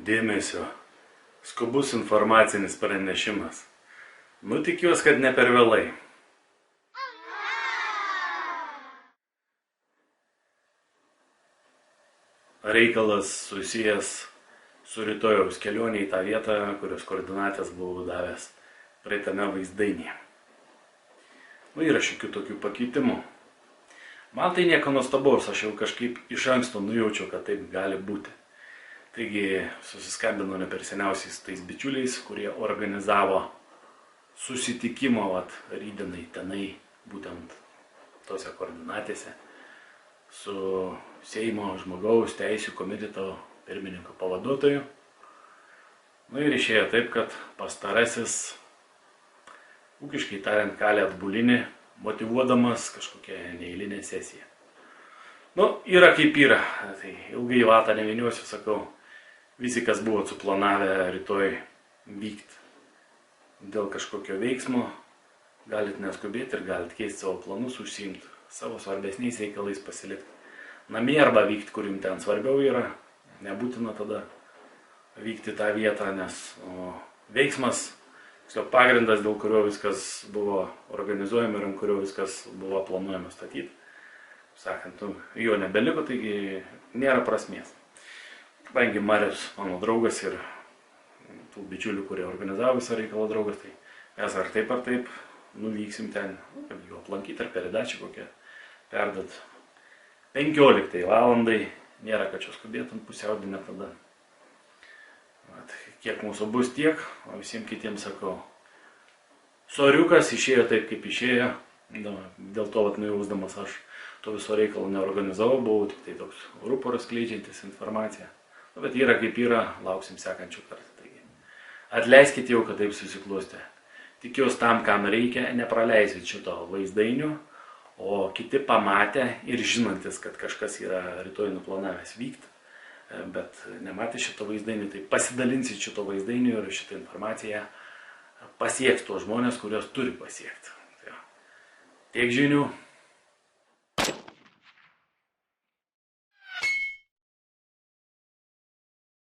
Dėmesio. Skubus informacinis pranešimas. Tikiuosi, kad ne per vėlai. Reikalas susijęs su rytojaus kelionė į tą vietą, kurios koordinatės buvau davęs praeitame vaizdainėje. Yra šiokių tokių pakeitimų. Man tai nieko nuostabaus, aš jau kažkaip iš anksto nujaučiau, kad taip gali būti. Taigi susiskambinau ne per seniausiais tais bičiuliais, kurie organizavo susitikimą rytdienai tenai, būtent tose koordinatėse, su Seimo žmogaus teisių komiteto pirmininko pavaduotoju. Ir išėjo taip, kad pastarasis, ūkiškai tariant, kalė atbulinį, motyvuodamas kažkokią neeilinę sesiją. Yra kaip yra. Tai ilgai vatą neviniuosiu, sakau, visi, kas buvo suplanavę rytoj vykti dėl kažkokio veiksmo, galit neskubėti ir galit keisti savo planus, užsiimti savo svarbesniais reikalais, pasilikti namie arba vykti, kur jums ten svarbiau yra. Nebūtina tada vykti tą vietą, nes veiksmas, pagrindas, dėl kurio viskas buvo organizuojama ir ant kurio viskas buvo planuojama statyti, sakant, jo nebeliko, taigi nėra prasmės. Kadangi Marius mano draugas ir tų bičiulių, kurie organizavo visą reikalą draugas, tai mes ar taip nuvyksim ten, kad jo aplankyti ar peridačią kokią perdat 15 valandai, nėra kad čia skubėtum pusiaudienę tada. Kiek mūsų bus tiek, o visiems kitiems sakau, soriukas išėjo taip, kaip išėjo, dėl to nujausdamas aš to viso reikalo neorganizavau, buvau tik tai toks ruporas skleidžiantis informaciją. Bet yra kaip yra, lauksim sekančių kartų. Taigi, atleiskite jau, kad taip susiklostė. Tikiuosi tam, kam reikia, nepraleisit šito vaizdainio, o kiti pamatę ir žinantis, kad kažkas yra rytoj nuplanavęs vykti, bet nematė šito vaizdainio, tai pasidalinsit šito vaizdainio ir šitą informaciją pasieks tuos žmonės, kurios turi pasiekti. Tiek žinių.